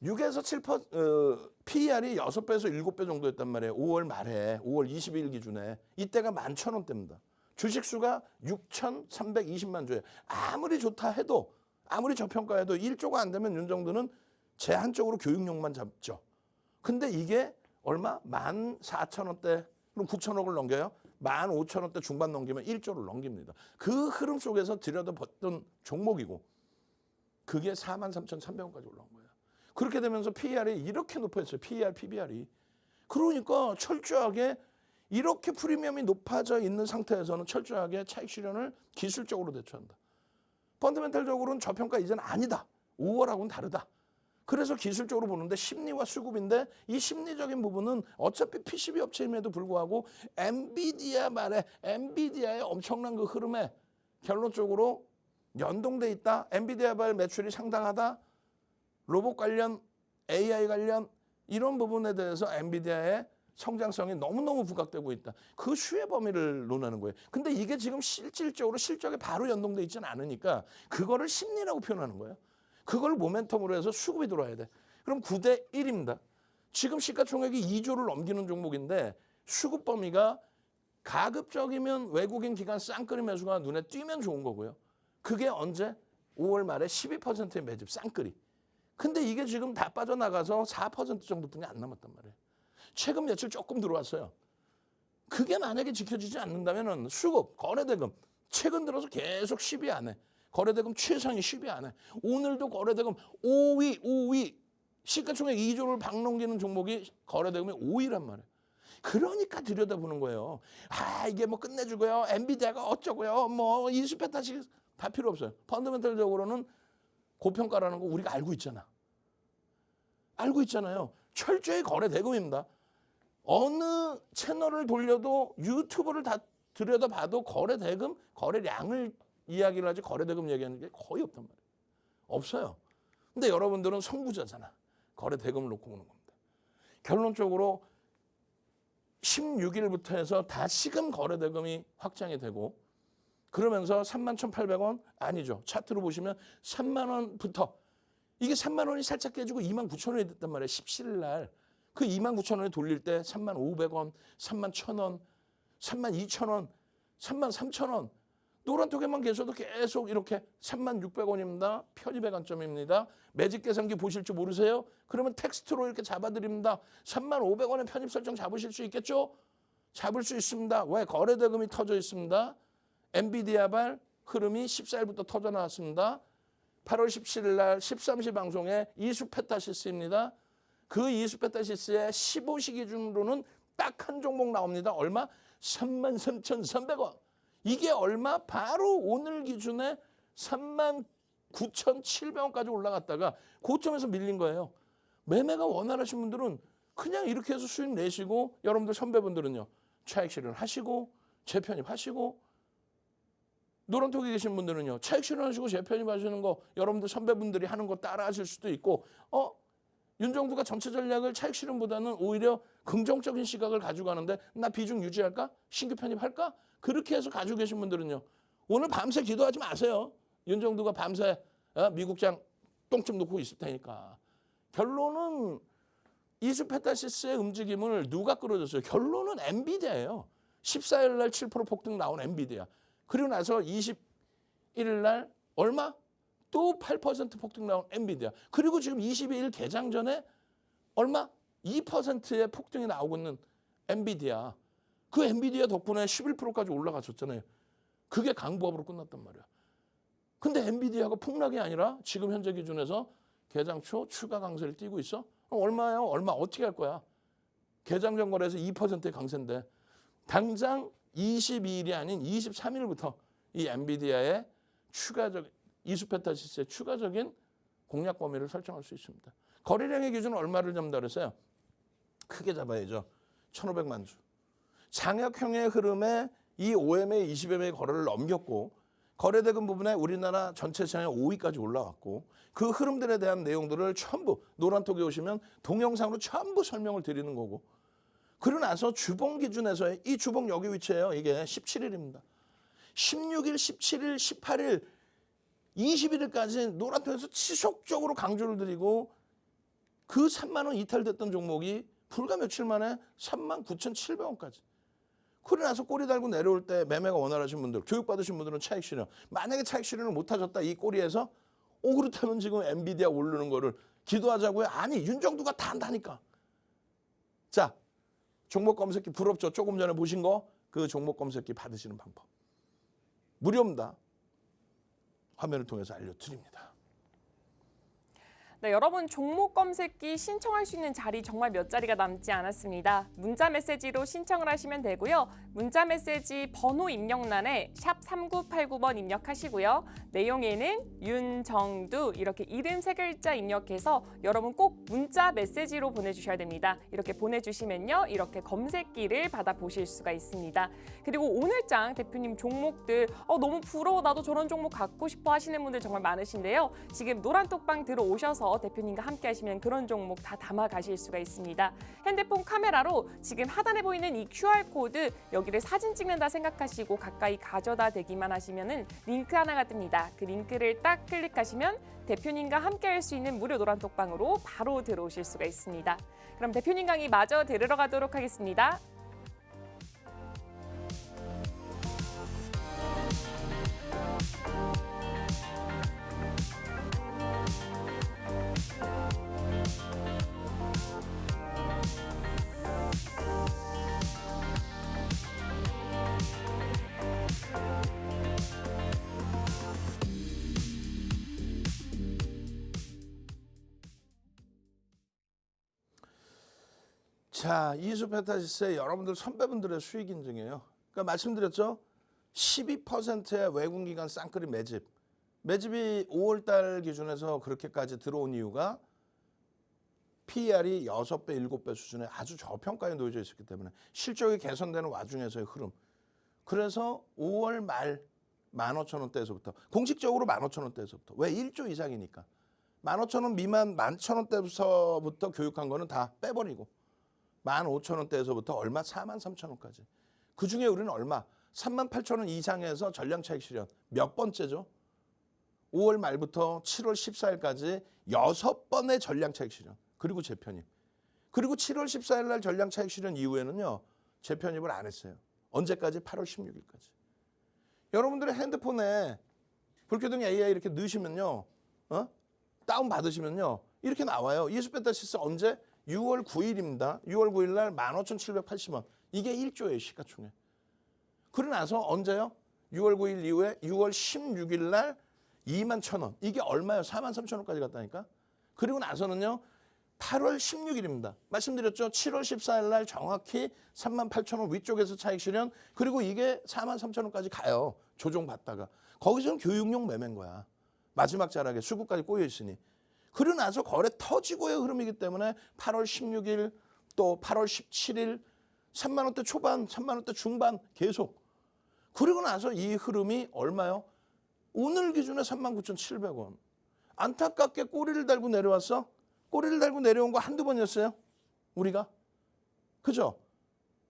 6에서 7%, PER이 6배에서 7배 정도였단 말이에요. 5월 말에, 5월 22일 기준에. 이때가 11,000원대입니다. 주식수가 6,320만 주예요. 아무리 좋다 해도, 아무리 저평가해도 1조가 안 되면 윤 정도는 제한적으로 교육용만 잡죠. 근데 이게 얼마? 14,000원대, 그럼 9,000억을 넘겨요? 15,000원대 중반 넘기면 1조를 넘깁니다. 그 흐름 속에서 들여다봤던 종목이고 그게 43,300원까지 올라온 거예요. 그렇게 되면서 PER이 이렇게 높아졌어요. PER, PBR이. 그러니까 철저하게 이렇게 프리미엄이 높아져 있는 상태에서는 철저하게 차익 실현을 기술적으로 대처한다. 펀더멘탈적으로는 저평가 이제는 아니다. 5월하고는 다르다. 그래서 기술적으로 보는데 심리와 수급인데 이 심리적인 부분은 어차피 PCB 업체임에도 불구하고 엔비디아의 엄청난 그 흐름에 결론적으로 연동돼 있다. 엔비디아발 매출이 상당하다. 로봇 관련, AI 관련 이런 부분에 대해서 엔비디아의 성장성이 너무너무 부각되고 있다. 그 수혜 범위를 논하는 거예요. 근데 이게 지금 실질적으로 실적에 바로 연동돼 있지는 않으니까 그거를 심리라고 표현하는 거예요. 그걸 모멘텀으로 해서 수급이 들어와야 돼. 그럼 9대 1입니다. 지금 시가총액이 2조를 넘기는 종목인데 수급 범위가 가급적이면 외국인 기관 쌍끌이 매수가 눈에 띄면 좋은 거고요. 그게 언제? 5월 말에 12%의 매집 쌍끌이. 근데 이게 지금 다 빠져나가서 4% 정도뿐이 안 남았단 말이에요. 최근 며칠 조금 들어왔어요. 그게 만약에 지켜지지 않는다면 수급, 거래대금 최근 들어서 계속 10위 안에 거래대금 최상위 10위 안에 오늘도 거래대금 5위 시가총액 2조를 박넘기는 종목이 거래대금이 5위란 말이에요. 그러니까 들여다보는 거예요. 아 이게 뭐 끝내주고요. 엔비디아가 어쩌고요. 뭐 이수페타시 다 필요 없어요. 펀더멘털적으로는 고평가라는 거 우리가 알고 있잖아. 알고 있잖아요. 철저히 거래대금입니다. 어느 채널을 돌려도 유튜브를 다 들여다봐도 거래대금, 거래량을 이야기를 하지 거래대금 얘기하는 게 거의 없단 말이에요. 없어요. 근데 여러분들은 선구자잖아. 거래대금을 놓고 보는 겁니다. 결론적으로 16일부터 해서 다시금 거래대금이 확장이 되고 그러면서 31,800원 아니죠. 차트로 보시면 3만 원부터 이게 3만 원이 살짝 깨지고 29,000원이 됐단 말이에요. 17일 날. 그 29,000원에 돌릴 때 31,500원, 31,100원, 32,000원, 33,000원. 노란톡에만 계셔도 계속 이렇게 36,600원입니다. 편입의 관점입니다. 매직 계산기 보실 줄 모르세요? 그러면 텍스트로 이렇게 잡아드립니다. 35,500원의 편입 설정 잡으실 수 있겠죠? 잡을 수 있습니다. 왜? 거래대금이 터져 있습니다. 엔비디아발 흐름이 14일부터 터져 나왔습니다. 8월 17일 날 13시 방송에 이수페타시스입니다. 그 이수페타시스의 15시 기준으로는 딱 한 종목 나옵니다. 얼마? 33,300원. 이게 얼마? 바로 오늘 기준에 39,700원까지 올라갔다가 고점에서 밀린 거예요. 매매가 원활하신 분들은 그냥 이렇게 해서 수익 내시고 여러분들 선배분들은요. 차익 실현하시고 재편입하시고 노란톡에 계신 분들은요. 차익 실현하시고 재편입하시는 거 여러분들 선배분들이 하는 거 따라 하실 수도 있고 윤정부가 전체 전략을 차익 실현보다는 오히려 긍정적인 시각을 가지고 가는데 나 비중 유지할까? 신규 편입할까? 그렇게 해서 가지고 계신 분들은요. 오늘 밤새 기도하지 마세요. 윤정부가 밤새 미국장 똥좀 놓고 있을 테니까. 결론은 이수페타시스의 움직임을 누가 끌어줬어요? 결론은 엔비디아예요. 14일 날 7% 폭등 나온 엔비디아. 그리고 나서 21일 날 얼마? 또 8% 폭등 나온 엔비디아. 그리고 지금 22일 개장 전에 얼마? 2%의 폭등이 나오고 있는 엔비디아. 그 엔비디아 덕분에 11%까지 올라갔었잖아요. 그게 강보합으로 끝났단 말이야. 근데 엔비디아가 폭락이 아니라 지금 현재 기준에서 개장 초 추가 강세를 띄고 있어? 얼마예요? 얼마 어떻게 할 거야? 개장 전 거래에서 2%의 강세인데 당장 22일이 아닌 23일부터 이 엔비디아의 추가적 이수페타시스의 추가적인 공략 범위를 설정할 수 있습니다. 거래량의 기준은 얼마를 잡는다 그랬어요? 크게 잡아야죠. 1,500만 주. 장약형의 흐름에 이 OMA, 20MA 거래를 넘겼고 거래대금 부분에 우리나라 전체 시장의 5위까지 올라왔고 그 흐름들에 대한 내용들을 전부 노란톡에 오시면 동영상으로 전부 설명을 드리는 거고 그러고 나서 주봉 기준에서의 이 주봉 여기 위치예요. 이게 17일입니다. 16일, 17일, 18일, 21일까지 노란톡에서 지속적으로 강조를 드리고 그 3만 원 이탈됐던 종목이 불과 며칠 만에 39,700원까지. 그러고 나서 꼬리 달고 내려올 때 매매가 원활하신 분들, 교육받으신 분들은 차익 실현. 만약에 차익 실현을 못하셨다 이 꼬리에서 그렇다면 지금 엔비디아 오르는 거를 기도하자고요? 아니 윤정두가 다 한다니까. 자, 종목 검색기 부럽죠? 조금 전에 보신 거 그 종목 검색기 받으시는 방법. 무료입니다. 화면을 통해서 알려드립니다. 네, 여러분 종목 검색기 신청할 수 있는 자리 정말 몇 자리가 남지 않았습니다. 문자 메시지로 신청을 하시면 되고요. 문자 메시지 번호 입력란에 샵 3989번 입력하시고요. 내용에는 윤정두 이렇게 이름 3글자 입력해서 여러분 꼭 문자 메시지로 보내주셔야 됩니다. 이렇게 보내주시면요. 이렇게 검색기를 받아보실 수가 있습니다. 그리고 오늘장 대표님 종목들 너무 부러워 나도 저런 종목 갖고 싶어 하시는 분들 정말 많으신데요. 지금 노란톡방 들어오셔서 대표님과 함께 하시면 그런 종목 다 담아 가실 수가 있습니다. 핸드폰 카메라로 지금 하단에 보이는 이 QR코드 여기를 사진 찍는다 생각하시고 가까이 가져다 대기만 하시면은 링크 하나가 뜹니다. 그 링크를 딱 클릭하시면 대표님과 함께 할 수 있는 무료 노란톡방으로 바로 들어오실 수가 있습니다. 그럼 대표님 강의 마저 들으러 가도록 하겠습니다. 자, 이수페타시스의 여러분들 선배분들의 수익 인증이에요. 그러니까 말씀드렸죠. 12%의 외국기관 쌍끌이 매집. 매집이 5월달 기준에서 그렇게까지 들어온 이유가 PER이 6배, 7배 수준의 아주 저평가에 놓여져 있었기 때문에 실적이 개선되는 와중에서의 흐름. 그래서 5월 말 15,000원대에서부터 공식적으로 15,000원대에서부터 왜 1조 이상이니까 15,000원 미만 11,000원대부터 교육한 거는 다 빼버리고 15,000원대에서부터 얼마? 43,000원까지. 그중에 우리는 얼마? 38,000원 이상에서 전량 차익 실현. 몇 번째죠? 5월 말부터 7월 14일까지 6번의 전량 차익 실현. 그리고 재편입. 그리고 7월 14일 날 전량 차익 실현 이후에는요. 재편입을 안 했어요. 언제까지? 8월 16일까지. 여러분들의 핸드폰에 불교등 AI 이렇게 넣으시면요. 다운 받으시면요. 이렇게 나와요. 이수페타시스 언제? 6월 9일입니다. 6월 9일 날 15,780원. 이게 1조예요. 시가총액. 그러고 나서 언제요? 6월 9일 이후에 6월 16일 날 21,000원. 이게 얼마예요? 43,000원까지 갔다니까. 그리고 나서는요. 8월 16일입니다. 말씀드렸죠. 7월 14일 날 정확히 38,000원 위쪽에서 차익 실현. 그리고 이게 43,000원까지 가요. 조정받다가. 거기서는 교육용 매매인 거야. 마지막 자락에 수급까지 꼬여 있으니. 그러고 나서 거래 터지고의 흐름이기 때문에 8월 16일 또 8월 17일 3만 원대 초반, 3만 원대 중반 계속. 그리고 나서 이 흐름이 얼마요? 오늘 기준에 39,700원. 안타깝게 꼬리를 달고 내려왔어? 꼬리를 달고 내려온 거 한두 번이었어요? 우리가? 그죠?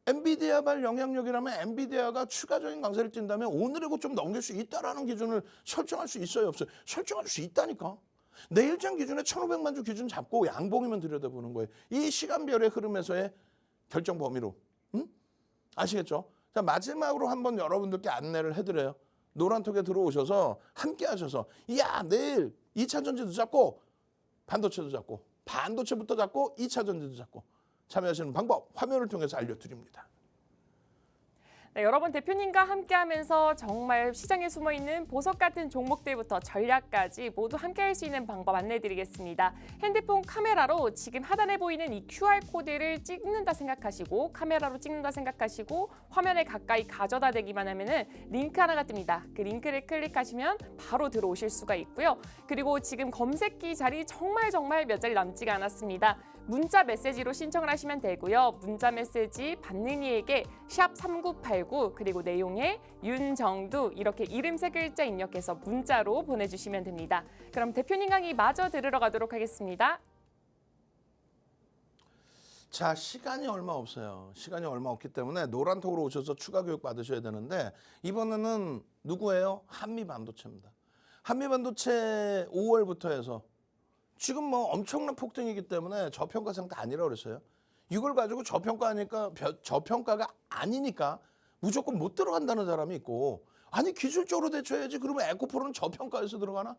엔비디아발 영향력이라면 엔비디아가 추가적인 강세를 띈다면 오늘이고 좀 넘길 수 있다라는 기준을 설정할 수 있어요? 없어요? 설정할 수 있다니까. 내일장 기준에 1,500만 주 기준 잡고 양봉이면 들여다보는 거예요. 이 시간별의 흐름에서의 결정 범위로. 아시겠죠? 자, 마지막으로 한번 여러분들께 안내를 해드려요. 노란톡에 들어오셔서 함께 하셔서 야 내일 2차 전지도 잡고 반도체도 잡고 반도체부터 잡고 2차 전지도 잡고 참여하시는 방법 화면을 통해서 알려드립니다. 네, 여러분 대표님과 함께하면서 정말 시장에 숨어있는 보석 같은 종목들부터 전략까지 모두 함께할 수 있는 방법 안내드리겠습니다. 핸드폰 카메라로 지금 하단에 보이는 이 QR코드를 찍는다 생각하시고 카메라로 찍는다 생각하시고 화면에 가까이 가져다 대기만 하면은 링크 하나가 뜹니다. 그 링크를 클릭하시면 바로 들어오실 수가 있고요. 그리고 지금 검색기 자리 정말 몇 자리 남지가 않았습니다. 문자 메시지로 신청을 하시면 되고요. 문자 메시지 받는 이에게 샵3989 그리고 내용에 윤정두 이렇게 이름 3글자 입력해서 문자로 보내주시면 됩니다. 그럼 대표님 강의 마저 들으러 가도록 하겠습니다. 자, 시간이 얼마 없어요. 시간이 얼마 없기 때문에 노란톡으로 오셔서 추가 교육 받으셔야 되는데 이번에는 누구예요? 한미반도체입니다. 한미반도체 5월부터 해서 지금 뭐 엄청난 폭등이기 때문에 저평가 상태 아니라고 그랬어요. 이걸 가지고 저평가하니까 저평가가 아니니까 무조건 못 들어간다는 사람이 있고 아니 기술적으로 대처해야지. 그러면 에코프로는 저평가에서 들어가나?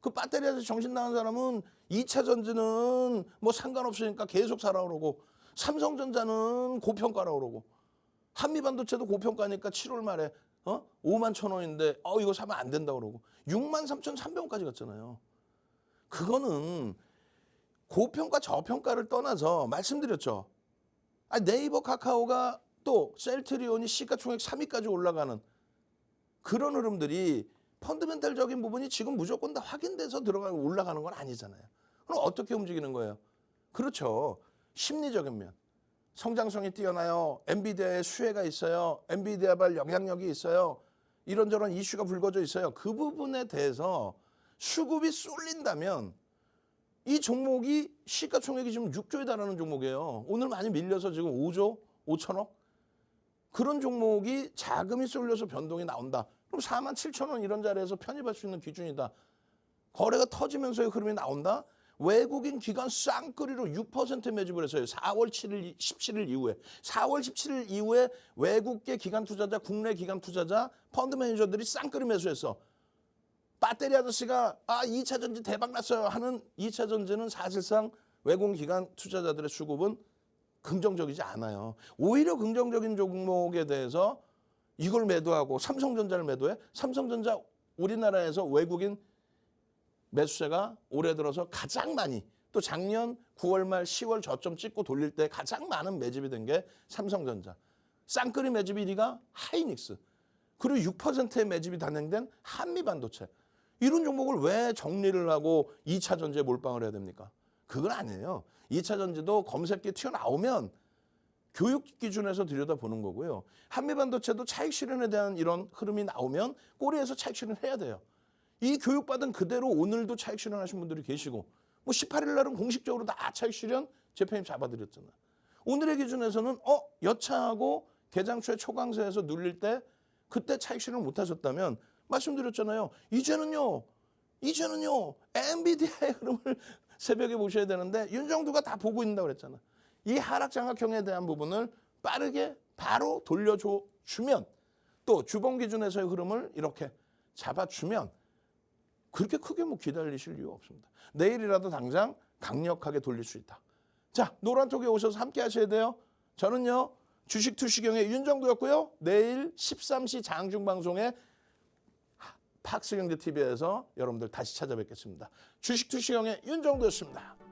그 배터리에서 정신 나간 사람은 2차 전지는 뭐 상관없으니까 계속 사라 그러고 삼성전자는 고평가라고 그러고 한미반도체도 고평가니까 7월 말에 5만 1,000원인데 이거 사면 안 된다고 그러고 63,300원까지 갔잖아요. 그거는 고평가 저평가를 떠나서 말씀드렸죠. 네이버 카카오가 또 셀트리온이 시가총액 3위까지 올라가는 그런 흐름들이 펀더멘탈적인 부분이 지금 무조건 다 확인돼서 들어가고 올라가는 건 아니잖아요. 그럼 어떻게 움직이는 거예요? 그렇죠. 심리적인 면. 성장성이 뛰어나요. 엔비디아의 수혜가 있어요. 엔비디아발 영향력이 있어요. 이런저런 이슈가 불거져 있어요. 그 부분에 대해서 수급이 쏠린다면 이 종목이 시가총액이 지금 6조에 달하는 종목이에요. 오늘 많이 밀려서 지금 5조 5천억? 그런 종목이 자금이 쏠려서 변동이 나온다. 그럼 47,000원 이런 자리에서 편입할 수 있는 기준이다. 거래가 터지면서의 흐름이 나온다. 외국인 기관 쌍끌이로 6% 매집을 했어요. 4월 7일, 17일 이후에. 4월 17일 이후에 외국계 기관 투자자, 국내 기관 투자자, 펀드 매니저들이 쌍끌이 매수했어. 배터리 아저씨가 2차 전지 대박 났어요 하는 2차 전지는 사실상 외국 기관 투자자들의 수급은 긍정적이지 않아요. 오히려 긍정적인 종목에 대해서 이걸 매도하고 삼성전자를 매도해. 삼성전자 우리나라에서 외국인 매수세가 올해 들어서 가장 많이 또 작년 9월 말 10월 저점 찍고 돌릴 때 가장 많은 매집이 된 게 삼성전자. 쌍끌이 매집 1위가 하이닉스. 그리고 6%의 매집이 단행된 한미반도체. 이런 종목을 왜 정리를 하고 2차 전지에 몰빵을 해야 됩니까? 그건 아니에요. 2차 전지도 검색기 튀어나오면 교육 기준에서 들여다보는 거고요. 한미반도체도 차익 실현에 대한 이런 흐름이 나오면 꼬리에서 차익 실현해야 돼요. 이 교육받은 그대로 오늘도 차익 실현하신 분들이 계시고 뭐 18일 날은 공식적으로 다 차익 실현 재팬님 잡아드렸잖아요. 오늘의 기준에서는 여차하고 개장 초에 초강세에서 눌릴 때 그때 차익 실현 못하셨다면 말씀드렸잖아요. 이제는요 엔비디아의 흐름을 새벽에 보셔야 되는데 윤정두가 다 보고 있는다고 그랬잖아. 이 하락 장악형에 대한 부분을 빠르게 바로 돌려주면 또 주봉 기준에서의 흐름을 이렇게 잡아주면 그렇게 크게 뭐 기다리실 이유가 없습니다. 내일이라도 당장 강력하게 돌릴 수 있다. 자, 노란톡에 오셔서 함께 하셔야 돼요. 저는요 주식 투시경의 윤정두였고요. 내일 13시 장중방송에 팍스경제TV에서 여러분들 다시 찾아뵙겠습니다. 주식 투시경의 윤정두였습니다.